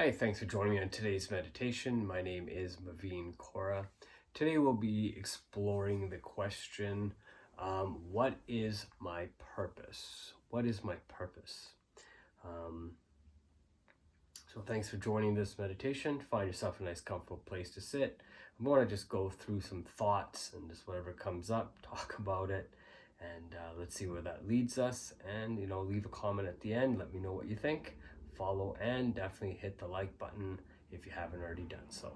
Hi, thanks for joining me on today's meditation. My name is Maveen Kaura. Today we'll be exploring the question, what is my purpose? What is my purpose? Um, so thanks for joining this meditation. Find yourself a nice comfortable place to sit. I'm going to just go through some thoughts and just whatever comes up, talk about it, and let's see where that leads us. And, leave a comment at the end. Let me know what you think. Follow and definitely hit the like button if you haven't already done so.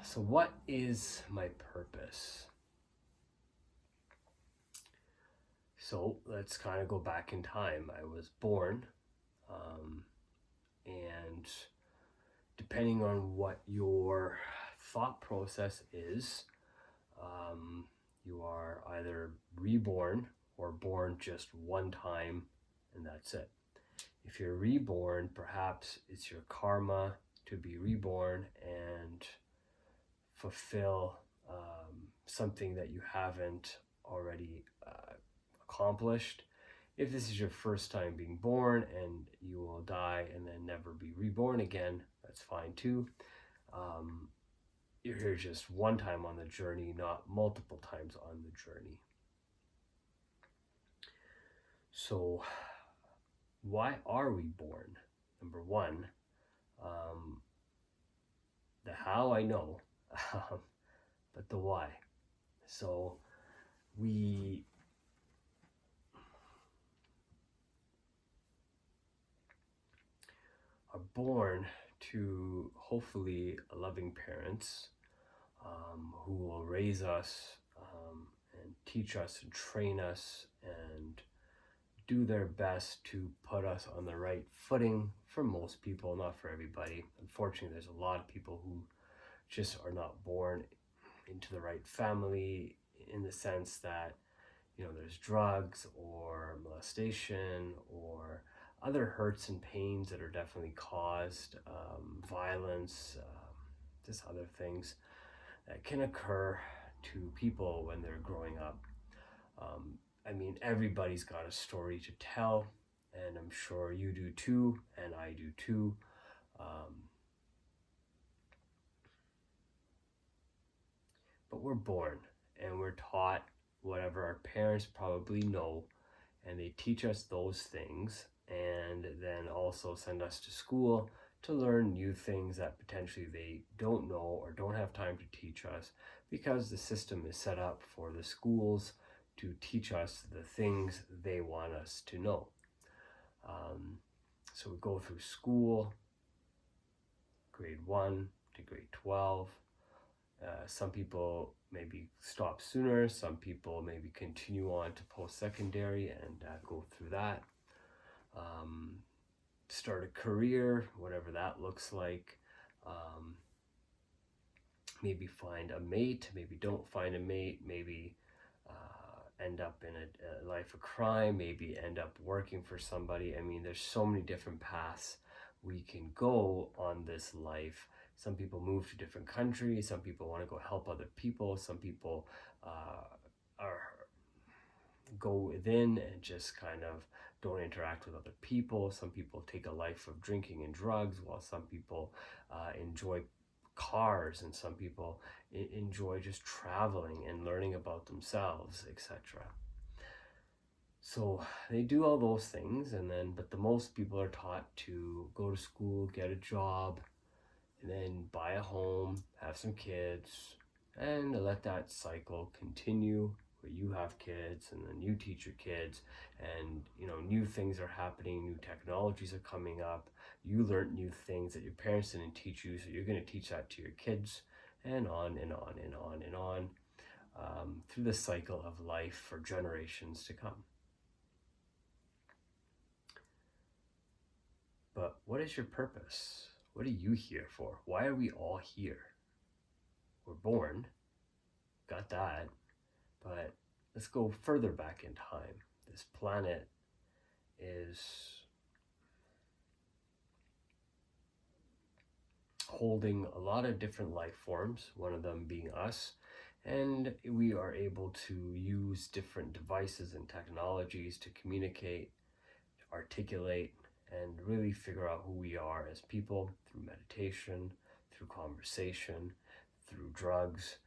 So, what is my purpose? So, let's kind of go back in time. I was born, and depending on what your thought process is, you are either reborn or born just one time, and that's it. If you're reborn, perhaps it's your karma to be reborn and fulfill something that you haven't already accomplished. If this is your first time being born and you will die and then never be reborn again, that's fine too. You're here just one time on the journey, not multiple times on the journey. So, why are we born? Number one, the how I know, but the why. So, we are born to hopefully loving parents who will raise us and teach us and train us and do their best to put us on the right footing for most people, not for everybody. Unfortunately, there's a lot of people who just are not born into the right family, in the sense that there's drugs or molestation or other hurts and pains that are definitely caused, violence, just other things that can occur to people when they're growing up. Everybody's got a story to tell, and I'm sure you do too, and I do too. But we're born and we're taught whatever our parents probably know, and they teach us those things and then also send us to school to learn new things that potentially they don't know or don't have time to teach us, because the system is set up for the schools to teach us the things they want us to know. So we go through school, grade 1 to grade 12. Some people maybe stop sooner, some people maybe continue on to post-secondary and go through that. Start a career, whatever that looks like. Maybe find a mate, maybe don't find a mate, maybe end up in a life of crime, maybe end up working for somebody. There's so many different paths we can go on this life. Some people move to different countries, some people want to go help other people, some people go within and just kind of don't interact with other people. Some people take a life of drinking and drugs, while some people enjoy cars, and some people enjoy just traveling and learning about themselves, etc. So they do all those things, but the most people are taught to go to school, get a job, and then buy a home, have some kids, and let that cycle continue, where you have kids and then you teach your kids, and new things are happening, new technologies are coming up. You learn new things that your parents didn't teach you, so you're going to teach that to your kids, and on and on and on and on, through the cycle of life for generations to come. But what is your purpose? What are you here for? Why are we all here? We're born, got that, but let's go further back in time. This planet is holding a lot of different life forms, one of them being us, and we are able to use different devices and technologies to communicate, articulate, and really figure out who we are as people through meditation, through conversation, through drugs,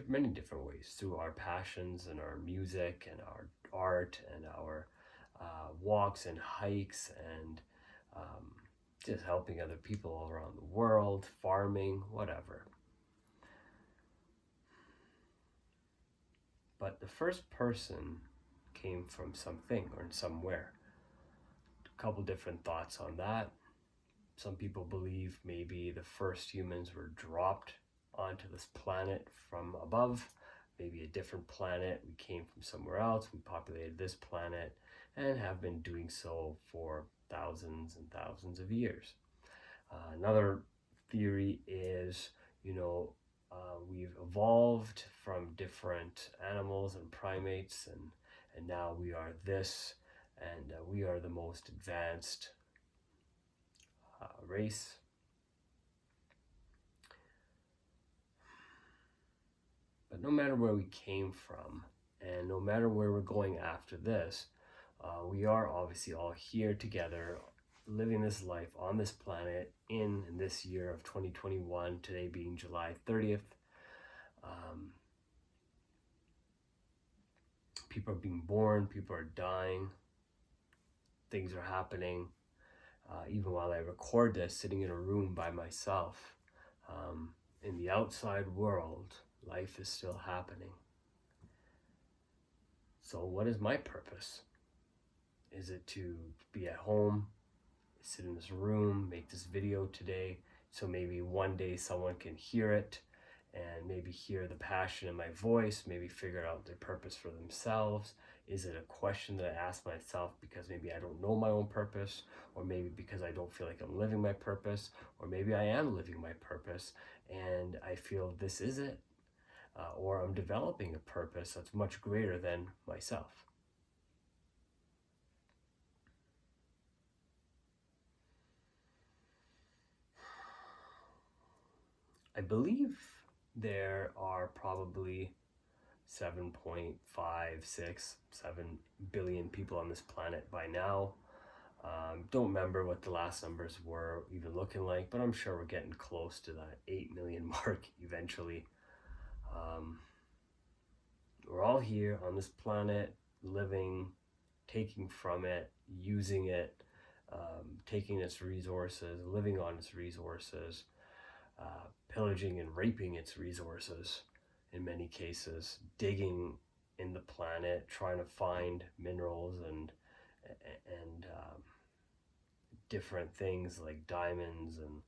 many different ways, through our passions and our music and our art and our walks and hikes and just helping other people all around the world, farming, whatever. But the first person came from something or somewhere. A couple different thoughts on that. Some people believe maybe the first humans were dropped onto this planet from above, maybe a different planet. We came from somewhere else, we populated this planet, and have been doing so for thousands and thousands of years. Another theory is, we've evolved from different animals and primates, and now we are this, and we are the most advanced race. But no matter where we came from, and no matter where we're going after this, we are obviously all here together, living this life on this planet in this year of 2021, today being July 30th. People are being born, people are dying, things are happening. Even while I record this, sitting in a room by myself, in the outside world, life is still happening. So what is my purpose? Is it to be at home, sit in this room, make this video today, so maybe one day someone can hear it and maybe hear the passion in my voice, maybe figure out their purpose for themselves? Is it a question that I ask myself because maybe I don't know my own purpose, or maybe because I don't feel like I'm living my purpose, or maybe I am living my purpose and I feel this is it, or I'm developing a purpose that's much greater than myself? I believe there are probably 7.5, 6, 7 billion people on this planet by now. Don't remember what the last numbers were even looking like, but I'm sure we're getting close to that 8 million mark eventually. We're all here on this planet, living, taking from it, using it, taking its resources, living on its resources, pillaging and raping its resources in many cases, digging in the planet, trying to find minerals and different things like diamonds and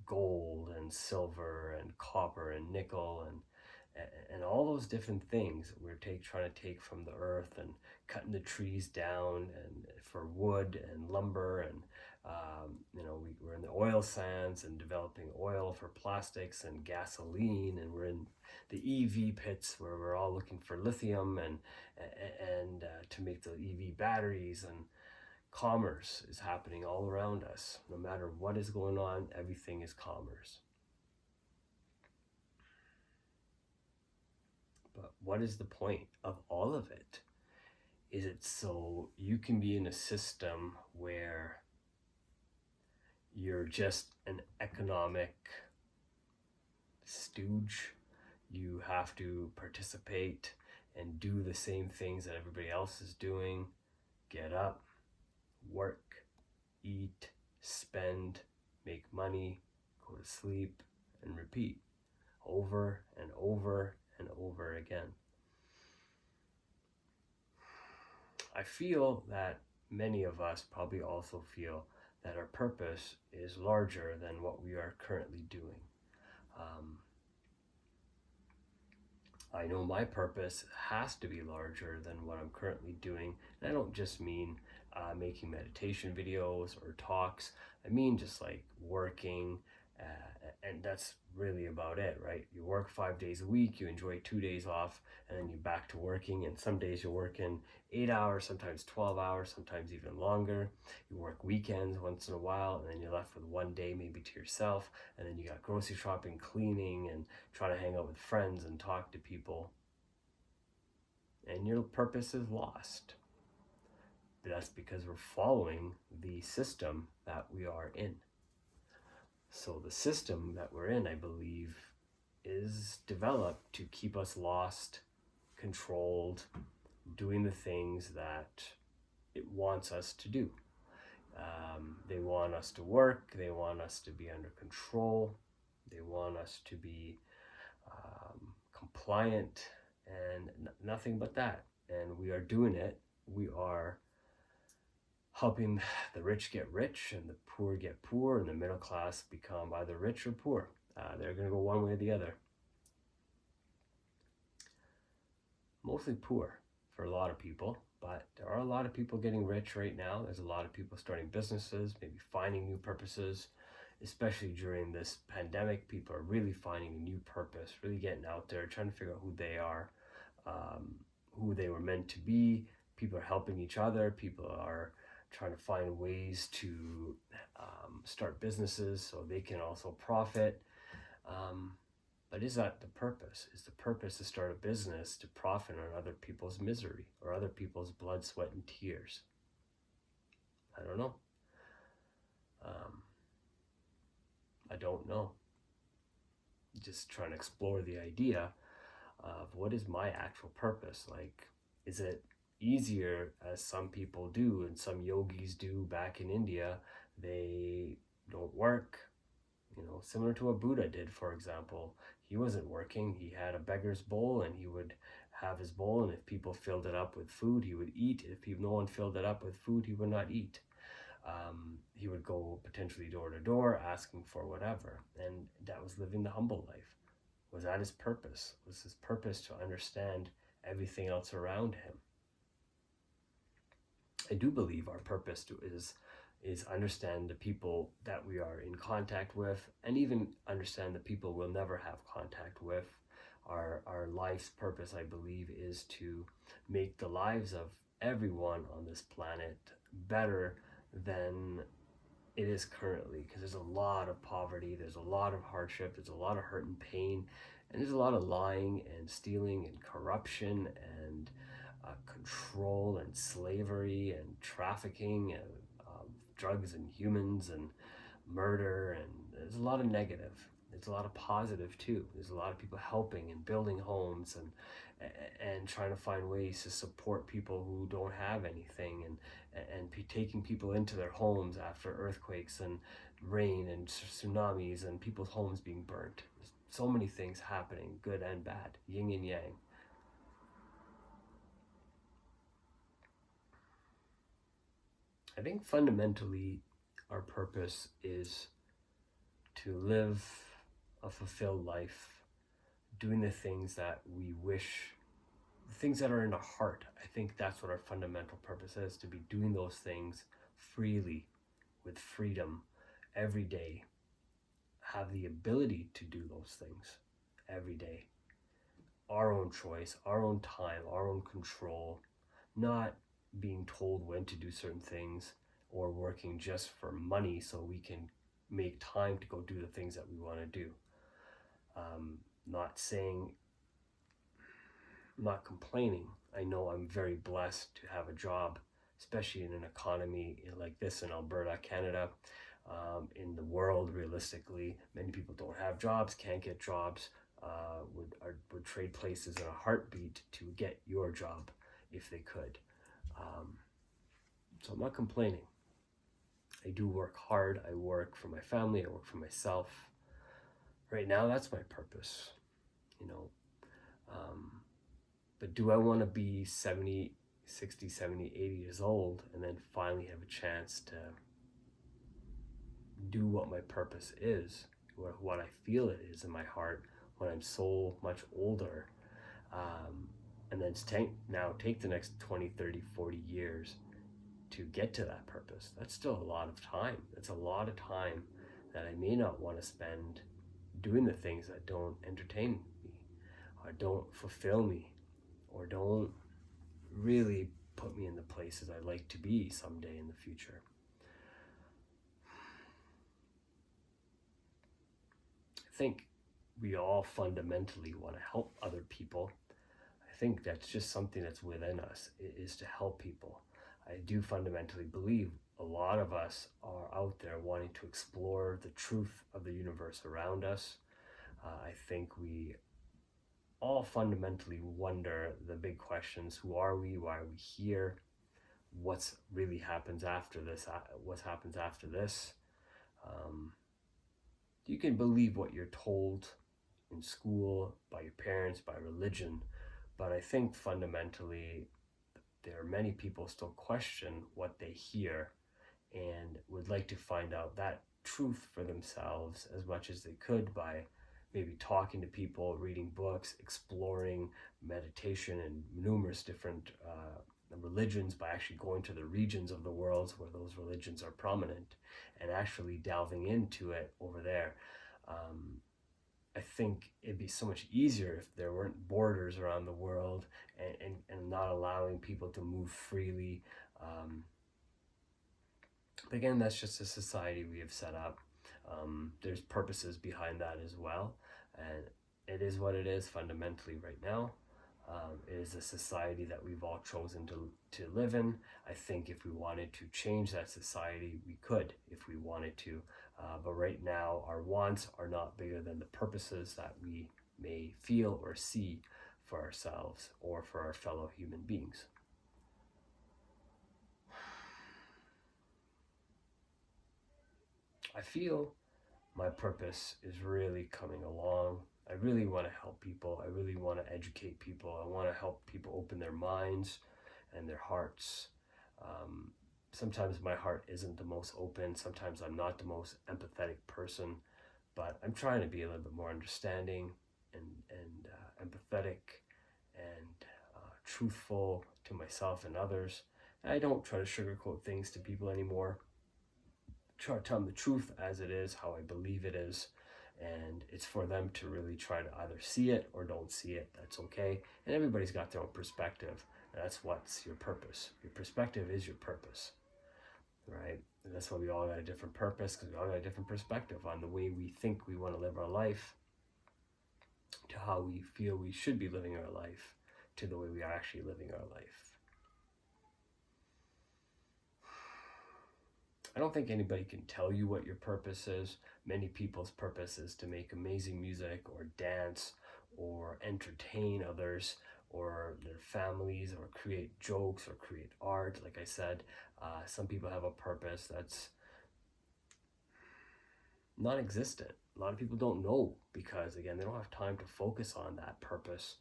gold and silver and copper and nickel and all those different things that we're trying to take from the earth, and cutting the trees down and for wood and lumber, and we're in the oil sands and developing oil for plastics and gasoline, and we're in the EV pits where we're all looking for lithium and to make the EV batteries. And commerce is happening all around us. No matter what is going on, everything is commerce. But what is the point of all of it? Is it so you can be in a system where you're just an economic stooge? You have to participate and do the same things that everybody else is doing. Get up, work, eat, spend, make money, go to sleep, and repeat over and over and over again. I feel that many of us probably also feel that our purpose is larger than what we are currently doing. I know my purpose has to be larger than what I'm currently doing. And I don't just mean making meditation videos or talks. I mean just like working, and that's really about it, right? You work 5 days a week, you enjoy 2 days off, and then you're back to working. And some days you're working 8 hours, sometimes 12 hours, sometimes even longer. You work weekends once in a while, and then you're left with one day maybe to yourself. And then you got grocery shopping, cleaning, and trying to hang out with friends and talk to people. And your purpose is lost. that's because we're following the system that we are in. So the system that we're in, I believe, is developed to keep us lost, controlled, doing the things that it wants us to do. They want us to work, they want us to be under control, they want us to be compliant, and nothing but that. And we are doing it. We are helping the rich get rich and the poor get poor, and the middle class become either rich or poor. They're going to go one way or the other. Mostly poor for a lot of people, but there are a lot of people getting rich right now. There's a lot of people starting businesses, maybe finding new purposes, especially during this pandemic. People are really finding a new purpose, really getting out there, trying to figure out who they are, who they were meant to be. People are helping each other. People are trying to find ways to start businesses so they can also profit. But is that the purpose? Is the purpose to start a business to profit on other people's misery or other people's blood, sweat, and tears? I don't know. I don't know. Just trying to explore the idea of what is my actual purpose. Like, is it easier, as some people do and some yogis do back in India? They don't work, similar to what Buddha did, for example. He wasn't working. He had a beggar's bowl, and he would have his bowl, and if people filled it up with food, he would eat. If no one filled it up with food, he would not eat. He would go potentially door to door asking for whatever, and that was living the humble life. Was that his purpose? Was his purpose to understand everything else around him? I do believe our purpose is understand the people that we are in contact with, and even understand the people we'll never have contact with. Our life's purpose, I believe, is to make the lives of everyone on this planet better than it is currently, because there's a lot of poverty, there's a lot of hardship, there's a lot of hurt and pain, and there's a lot of lying and stealing and corruption and control and slavery and trafficking and drugs and humans and murder, and there's a lot of negative. There's a lot of positive too. There's a lot of people helping and building homes and trying to find ways to support people who don't have anything, and taking people into their homes after earthquakes and rain and tsunamis and people's homes being burnt. There's so many things happening, good and bad, yin and yang. I think fundamentally our purpose is to live a fulfilled life, doing the things that we wish, the things that are in our heart. I think that's what our fundamental purpose is, to be doing those things freely, with freedom, every day. Have the ability to do those things every day. Our own choice, our own time, our own control, not being told when to do certain things or working just for money so we can make time to go do the things that we want to do. Not complaining. I know I'm very blessed to have a job, especially in an economy like this in Alberta, Canada. In the world, realistically, many people don't have jobs, can't get jobs, would trade places in a heartbeat to get your job if they could. So I'm not complaining. I do work hard. I work for my family. I work for myself. Right now, that's my purpose, But do I want to be 70, 60, 70, 80 years old and then finally have a chance to do what my purpose is, what I feel it is in my heart when I'm so much older, and then take the next 20, 30, 40 years to get to that purpose? That's still a lot of time. That's a lot of time that I may not want to spend doing the things that don't entertain me or don't fulfill me or don't really put me in the places I'd like to be someday in the future. I think we all fundamentally want to help other people. I think that's just something that's within us, is to help people. I do fundamentally believe a lot of us are out there wanting to explore the truth of the universe around us. I think we all fundamentally wonder the big questions: who are we? Why are we here? What's really happens after this? What happens after this? Um, you can believe what you're told in school, by your parents, by religion, but I think fundamentally there are many people still question what they hear and would like to find out that truth for themselves as much as they could by maybe talking to people, reading books, exploring meditation and numerous different religions, by actually going to the regions of the world where those religions are prominent and actually delving into it over there. I think it'd be so much easier if there weren't borders around the world, and not allowing people to move freely. But again, that's just a society we have set up. There's purposes behind that as well, and it is what it is fundamentally right now. It is a society that we've all chosen to live in. I think if we wanted to change that society, we could if we wanted to. But right now, our wants are not bigger than the purposes that we may feel or see for ourselves or for our fellow human beings. I feel my purpose is really coming along. I really want to help people. I really want to educate people. I want to help people open their minds and their hearts. Sometimes my heart isn't the most open. Sometimes I'm not the most empathetic person, but I'm trying to be a little bit more understanding and empathetic and truthful to myself and others. And I don't try to sugarcoat things to people anymore. Try to tell them the truth as it is, how I believe it is, and it's for them to really try to either see it or don't see it. That's okay, and everybody's got their own perspective. That's what's your purpose. Your perspective is your purpose, right? And that's why we all got a different purpose, because we all got a different perspective on the way we think we want to live our life, to how we feel we should be living our life, to the way we are actually living our life. I don't think anybody can tell you what your purpose is. Many people's purpose is to make amazing music or dance or entertain others or their families or create jokes or create art. Like I said, some people have a purpose that's non-existent. A lot of people don't know because, again, they don't have time to focus on that purpose,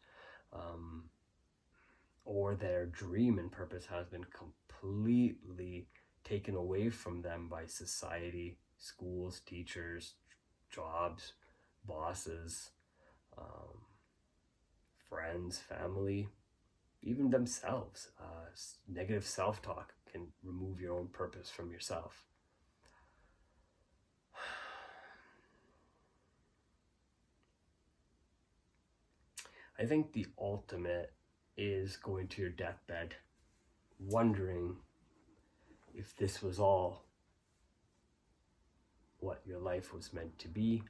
or their dream and purpose has been completely taken away from them by society, schools, teachers, jobs, bosses, friends, family, even themselves. Negative self-talk can remove your own purpose from yourself. I think the ultimate is going to your deathbed, wondering if this was all what your life was meant to be,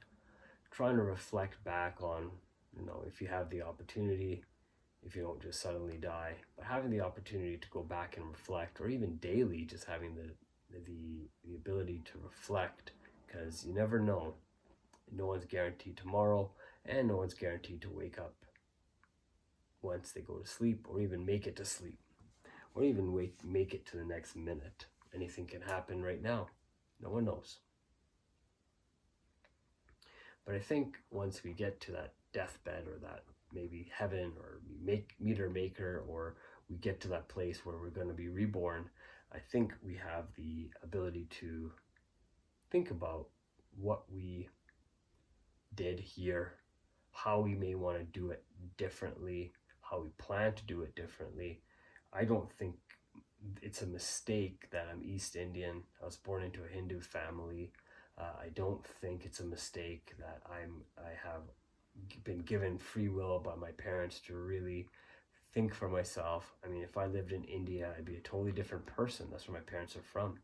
trying to reflect back on, if you have the opportunity, if you don't just suddenly die, but having the opportunity to go back and reflect, or even daily, just having the ability to reflect, because you never know. No one's guaranteed tomorrow, and no one's guaranteed to wake up once they go to sleep, or even make it to sleep, or even make it to the next minute. Anything can happen right now. No one knows. But I think once we get to that deathbed, or that maybe heaven, or we meet our maker, or we get to that place where we're going to be reborn, I think we have the ability to think about what we did here, how we may want to do it differently, how we plan to do it differently. I don't think it's a mistake that I'm East Indian. I was born into a Hindu family. I don't think it's a mistake that I have been given free will by my parents to really think for myself. I mean, if I lived in India, I'd be a totally different person. That's where my parents are from.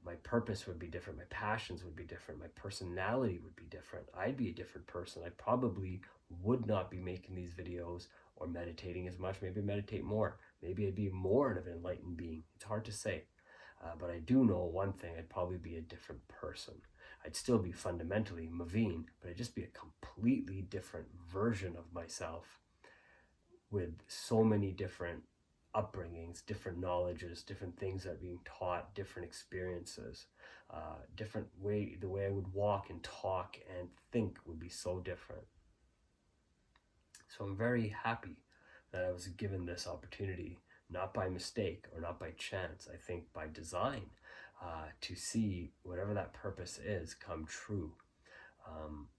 My purpose would be different. My passions would be different. My personality would be different. I'd be a different person. I probably would not be making these videos or meditating as much, maybe meditate more, Maybe I'd be more of an enlightened being. It's hard to say. But I do know one thing, I'd probably be a different person. I'd still be fundamentally Maveen, but I'd just be a completely different version of myself with so many different upbringings, different knowledges, different things that are being taught, different experiences, different way, the way I would walk and talk and think would be so different. So I'm very happy that I was given this opportunity, not by mistake or not by chance, I think by design, to see whatever that purpose is come true.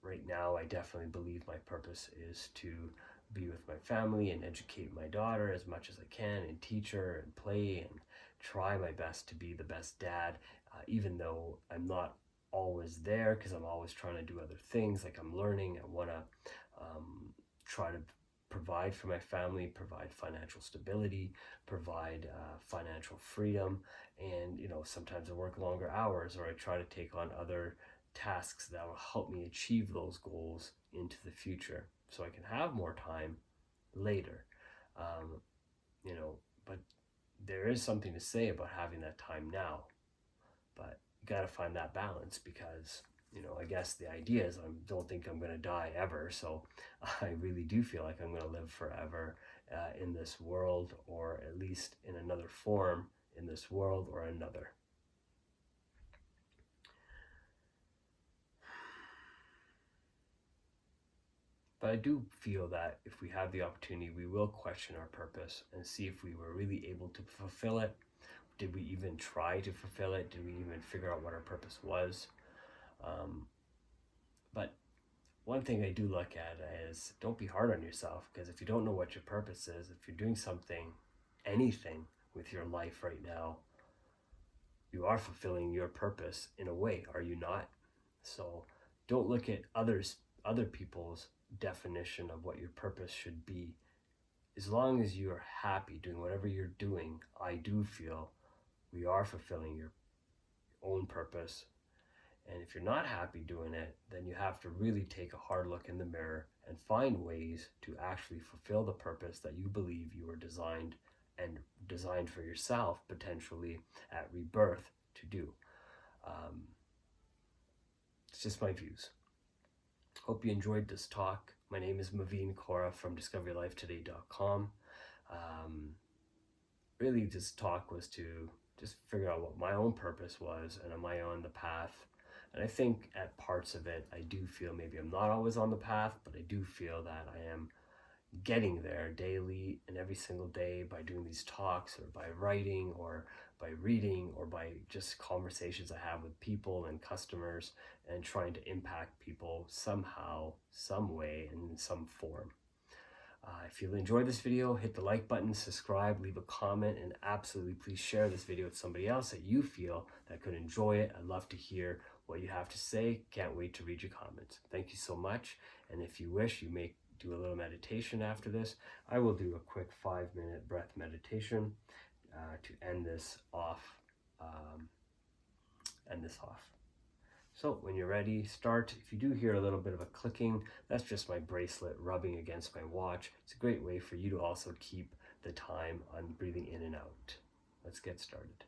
Right now, I definitely believe my purpose is to be with my family and educate my daughter as much as I can and teach her and play and try my best to be the best dad, even though I'm not always there because I'm always trying to do other things. Like I'm learning, I want to try to provide for my family, provide financial stability, provide financial freedom. And, you know, sometimes I work longer hours or I try to take on other tasks that will help me achieve those goals into the future so I can have more time later. You know, but there is something to say about having that time now, but you got to find that balance because, you know, I guess the idea is I don't think I'm going to die ever. So I really do feel like I'm going to live forever in this world, or at least in another form in this world or another. But I do feel that if we have the opportunity, we will question our purpose and see if we were really able to fulfill it. Did we even try to fulfill it? Did we even figure out what our purpose was? But one thing I do look at is don't be hard on yourself, because if you don't know what your purpose is, if you're doing something, anything with your life right now, you are fulfilling your purpose in a way, are you not? So don't look at other people's definition of what your purpose should be. As long as you are happy doing whatever you're doing, I do feel we are fulfilling your own purpose. And if you're not happy doing it, then you have to really take a hard look in the mirror and find ways to actually fulfill the purpose that you believe you were designed for yourself, potentially at rebirth, to do. It's just my views. Hope you enjoyed this talk. My name is Maveen Kaura from DiscoveryLifeToday.com. Really, this talk was to just figure out what my own purpose was, and am I on the path? And I think at parts of it, I do feel maybe I'm not always on the path, but I do feel that I am getting there daily and every single day by doing these talks or by writing or by reading or by just conversations I have with people and customers and trying to impact people somehow, some way, and in some form. If you enjoyed this video, hit the like button, subscribe, leave a comment, and absolutely please share this video with somebody else that you feel that could enjoy it. I'd love to hear what you have to say. Can't wait to read your comments. Thank you so much. And if you wish, you may do a little meditation after this. I will do a quick 5-minute breath meditation to end this off. So when you're ready, start. If you do hear a little bit of a clicking, that's just my bracelet rubbing against my watch. It's a great way for you to also keep the time on breathing in and out. Let's get started.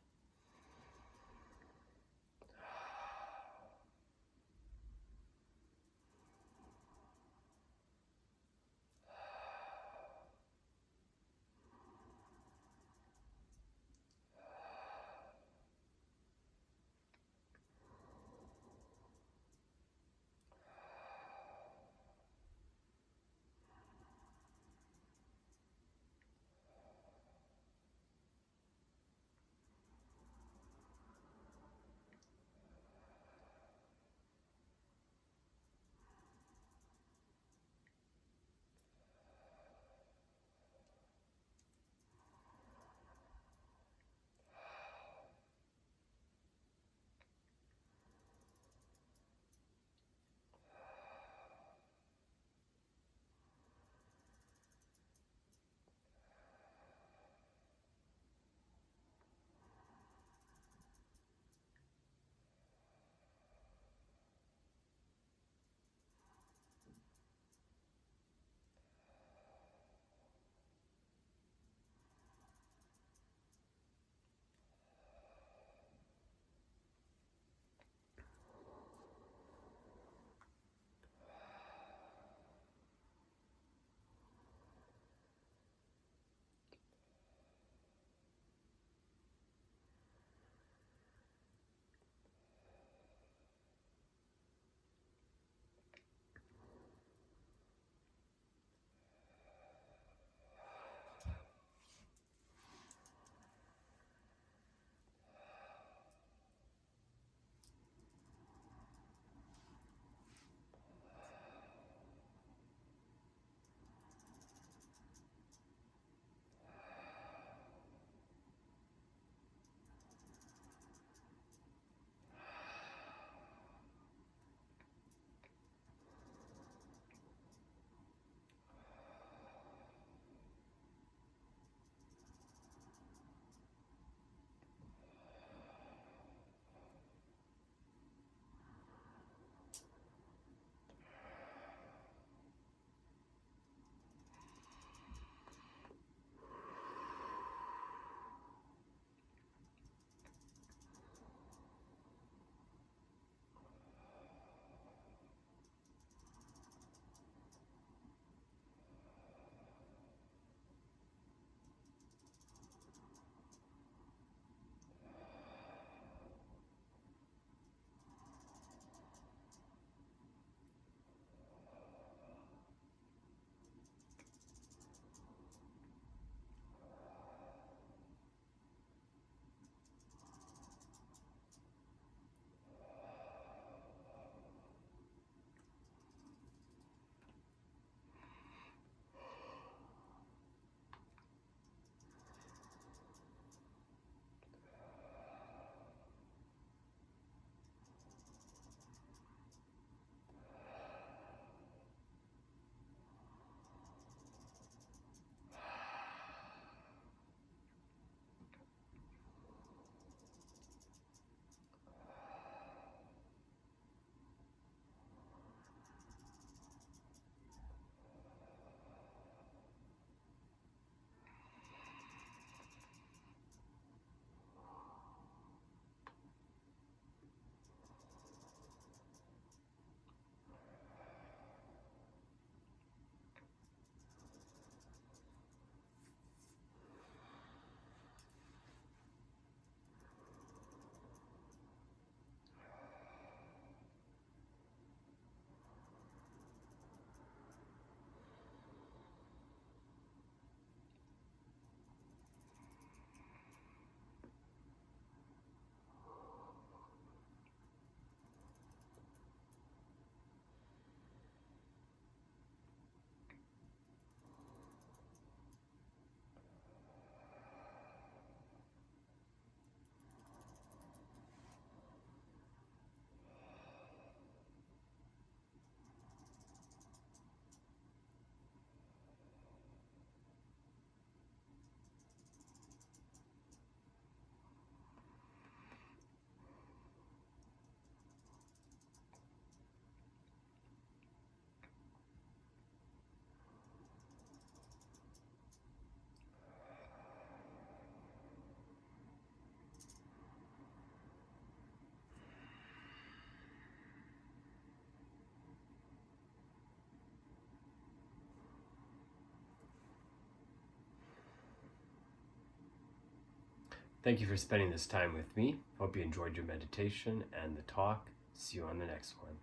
Thank you for spending this time with me. Hope you enjoyed your meditation and the talk. See you on the next one.